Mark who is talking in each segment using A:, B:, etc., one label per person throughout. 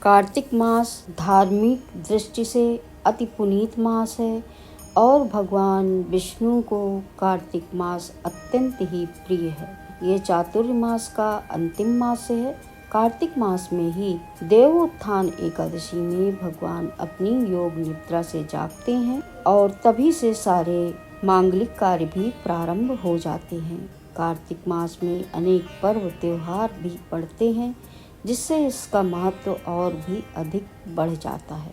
A: कार्तिक मास धार्मिक दृष्टि से अति पुनीत मास है और भगवान विष्णु को कार्तिक मास अत्यंत ही प्रिय है। ये चातुर्य मास का अंतिम मास है। कार्तिक मास में ही देवोत्थान एकादशी में भगवान अपनी योग निद्रा से जागते हैं और तभी से सारे मांगलिक कार्य भी प्रारंभ हो जाते हैं। कार्तिक मास में अनेक पर्व त्योहार भी पड़ते हैं, जिससे इसका महत्व और भी अधिक बढ़ जाता है।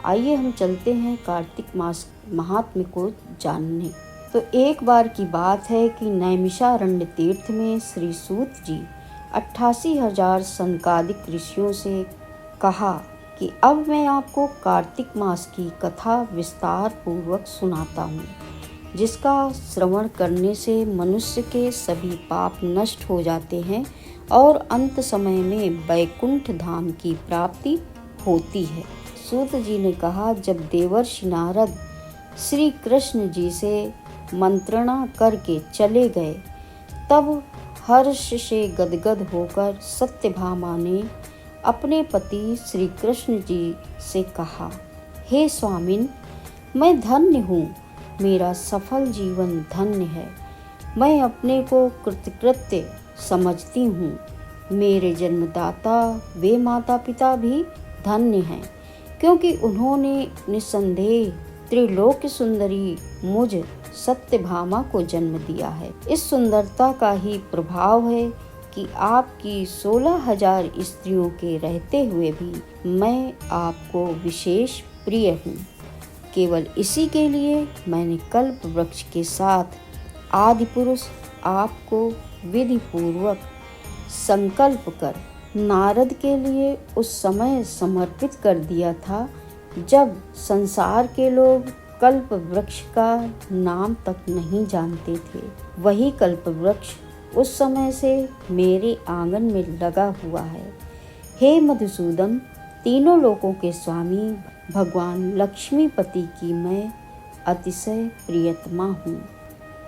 A: आइए हम चलते हैं कार्तिक मास महात्म्य को जानने। तो एक बार की बात है कि नैमिषारण्य तीर्थ में श्री सूत जी 88,000 सनकादिक ऋषियों से कहा कि अब मैं आपको कार्तिक मास की कथा विस्तार पूर्वक सुनाता हूँ, जिसका श्रवण करने से मनुष्य के सभी पाप नष्ट हो जाते हैं और अंत समय में वैकुंठ धाम की प्राप्ति होती है। सूत जी ने कहा, जब देवर्षि नारद श्री कृष्ण जी से मंत्रणा करके चले गए, तब हर्ष से गदगद होकर सत्यभामा ने अपने पति श्री कृष्ण जी से कहा, हे स्वामिन, मैं धन्य हूँ, मेरा सफल जीवन धन्य है। मैं अपने को कृतकृत्य समझती हूँ। मेरे जन्मदाता वे माता पिता भी धन्य हैं, क्योंकि उन्होंने निसंदेह त्रिलोक सुंदरी मुझ सत्यभामा को जन्म दिया है। इस सुंदरता का ही प्रभाव है कि आपकी 16,000 स्त्रियों के रहते हुए भी मैं आपको विशेष प्रिय हूँ। केवल इसी के लिए मैंने कल्प वृक्ष के साथ आदि पुरुष आपको विधि पूर्वक संकल्प कर नारद के लिए उस समय समर्पित कर दिया था, जब संसार के लोग कल्प वृक्ष का नाम तक नहीं जानते थे। वही कल्प वृक्ष उस समय से मेरे आंगन में लगा हुआ है। हे मधुसूदन, तीनों लोकों के स्वामी भगवान लक्ष्मीपति की मैं अतिशय प्रियतमा हूँ,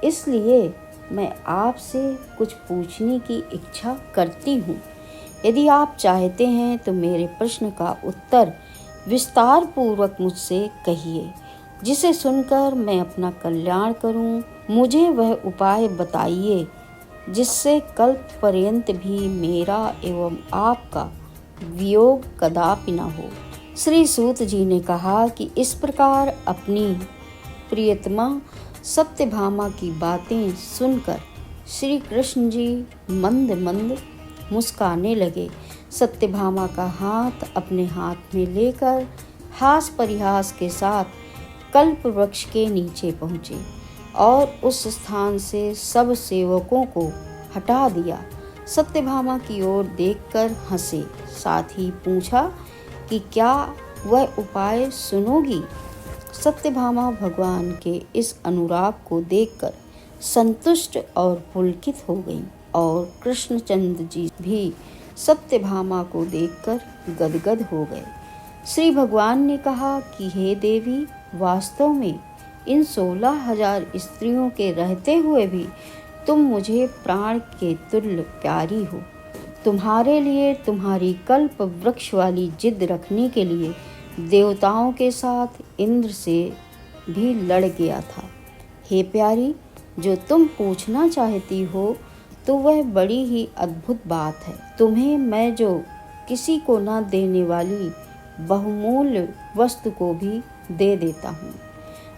A: इसलिए मैं आपसे कुछ पूछने की इच्छा करती हूँ। यदि आप चाहते हैं तो मेरे प्रश्न का उत्तर विस्तार पूर्वक मुझसे कहिए, जिसे सुनकर मैं अपना कल्याण करूँ। मुझे वह उपाय बताइए जिससे कल्प पर्यंत भी मेरा एवं आपका वियोग कदापि न हो। श्री सूत जी ने कहा कि इस प्रकार अपनी प्रियतमा सत्यभामा की बातें सुनकर श्री कृष्ण जी मंद मंद मुस्काने लगे। सत्यभामा का हाथ अपने हाथ में लेकर हास परिहास के साथ कल्प वृक्ष के नीचे पहुँचे और उस स्थान से सब सेवकों को हटा दिया। सत्यभामा की ओर देखकर हंसे, साथ ही पूछा कि क्या वह उपाय सुनोगी। सत्यभामा भगवान के इस अनुराग को देखकर संतुष्ट और पुलकित हो गई और कृष्णचंद्र जी भी सत्यभामा को देखकर गदगद हो गए। श्री भगवान ने कहा कि हे देवी, वास्तव में इन 16,000 स्त्रियों के रहते हुए भी तुम मुझे प्राण के तुल्य प्यारी हो। तुम्हारे लिए तुम्हारी कल्प वृक्ष वाली जिद रखने के लिए देवताओं के साथ इंद्र से भी लड़ गया था। हे प्यारी, जो तुम पूछना चाहती हो तो वह बड़ी ही अद्भुत बात है। तुम्हें मैं जो किसी को न देने वाली बहुमूल्य वस्तु को भी दे देता हूँ,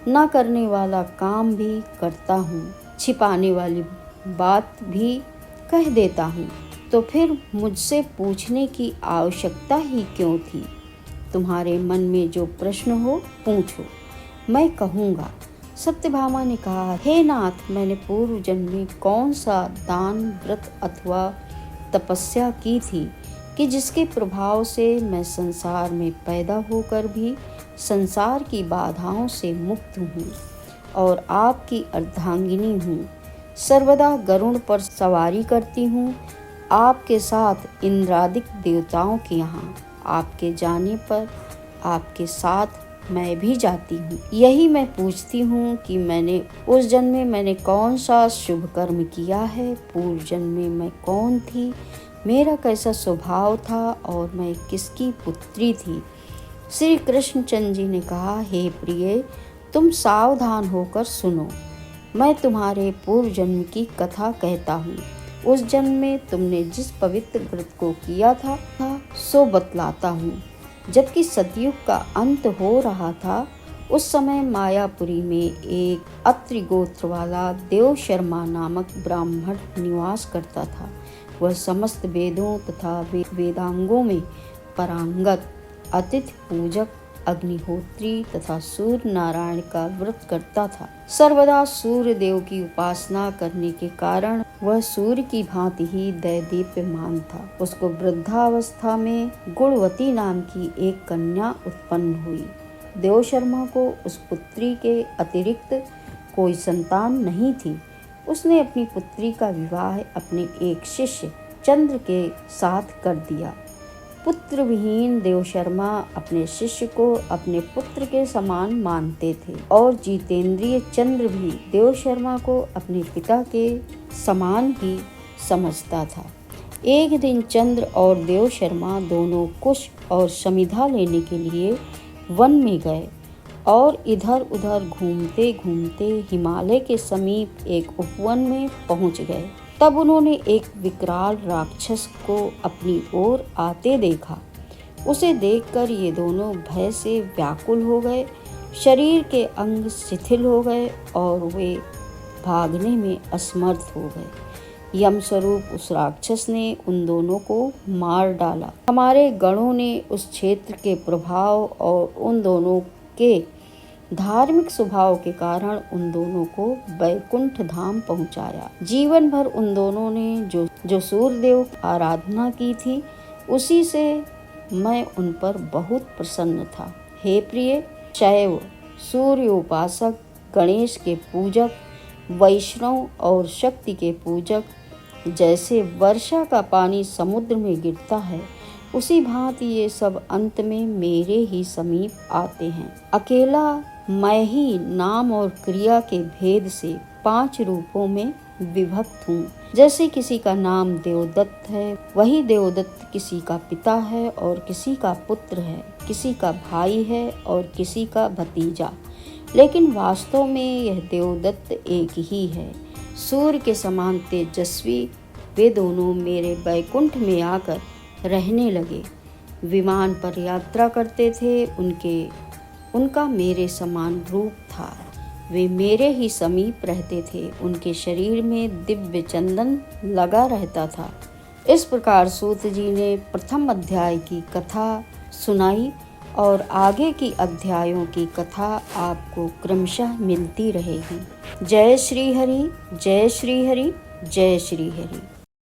A: न करने वाला काम भी करता हूँ, छिपाने वाली बात भी कह देता हूँ। तो फिर मुझसे पूछने की आवश्यकता ही क्यों थी। तुम्हारे मन में जो प्रश्न हो पूछो, मैं कहूँगा। सत्यभामा ने कहा, हे नाथ, मैंने पूर्व जन्म में कौन सा दान, व्रत अथवा तपस्या की थी कि जिसके प्रभाव से मैं संसार में पैदा होकर भी संसार की बाधाओं से मुक्त हूँ और आपकी अर्धांगिनी हूँ। सर्वदा गरुड़ पर सवारी करती हूँ। आपके साथ इंद्रादिक देवताओं के यहाँ आपके जाने पर आपके साथ मैं भी जाती हूँ। यही मैं पूछती हूँ कि मैंने उस जन्म में मैंने कौन सा शुभ कर्म किया है, पूर्व जन्म में मैं कौन थी, मेरा कैसा स्वभाव था और मैं किसकी पुत्री थी। श्री कृष्णचंद्र जी ने कहा, हे प्रिय, तुम सावधान होकर सुनो। मैं तुम्हारे पूर्व जन्म की कथा कहता हूँ। उस जन्म में तुमने जिस पवित्र व्रत को किया था सो बतलाता हूँ। जबकि सतयुग का अंत हो रहा था, उस समय मायापुरी में एक अत्रि गोत्र वाला देव शर्मा नामक ब्राह्मण निवास करता था। वह समस्त वेदों तथा वेदांगों में पारंगत, अतिथि पूजक, अग्निहोत्री तथा सूर्य नारायण का व्रत करता था। सर्वदा सूर्य देव की उपासना करने के कारण वह सूर्य की भांति ही दैदीप्यमान था। उसको वृद्धावस्था में गुणवती नाम की एक कन्या उत्पन्न हुई। देव शर्मा को उस पुत्री के अतिरिक्त कोई संतान नहीं थी। उसने अपनी पुत्री का विवाह अपने एक शिष्य चंद्र के साथ कर दिया। पुत्र विहीन देव शर्मा अपने शिष्य को अपने पुत्र के समान मानते थे और जितेंद्रिय चंद्र भी देव शर्मा को अपने पिता के समान ही समझता था। एक दिन चंद्र और देव शर्मा दोनों कुश और समिधा लेने के लिए वन में गए और इधर उधर घूमते घूमते हिमालय के समीप एक उपवन में पहुंच गए। तब उन्होंने एक विकराल राक्षस को अपनी ओर आते देखा। उसे देखकर ये दोनों भय से व्याकुल हो गए। शरीर के अंग शिथिल हो गए और वे भागने में असमर्थ हो गए। यम स्वरूप उस राक्षस ने उन दोनों को मार डाला। हमारे गणों ने उस क्षेत्र के प्रभाव और उन दोनों के धार्मिक स्वभाव के कारण उन दोनों को वैकुंठ धाम पहुंचाया। जीवन भर उन दोनों ने जो सूर्यदेव आराधना की थी, उसी से मैं उन पर बहुत प्रसन्न था। हे प्रिय, शैव, सूर्य उपासक, गणेश के पूजक, वैष्णव और शक्ति के पूजक, जैसे वर्षा का पानी समुद्र में गिरता है, उसी भांति ये सब अंत में मेरे ही समीप आते हैं। अकेला मैं ही नाम और क्रिया के भेद से 5 रूपों में विभक्त हूँ। जैसे किसी का नाम देवदत्त है, वही देवदत्त किसी का पिता है और किसी का पुत्र है, किसी का भाई है और किसी का भतीजा, लेकिन वास्तव में यह देवदत्त एक ही है। सूर्य के समान तेजस्वी वे दोनों मेरे वैकुंठ में आकर रहने लगे। विमान पर यात्रा करते थे, उनका मेरे समान रूप था। वे मेरे ही समीप रहते थे। उनके शरीर में दिव्य चंदन लगा रहता था। इस प्रकार सूत जी ने प्रथम अध्याय की कथा सुनाई और आगे की अध्यायों की कथा आपको क्रमशः मिलती रहेगी। जय श्री हरि, जय श्री हरि, जय श्री हरि।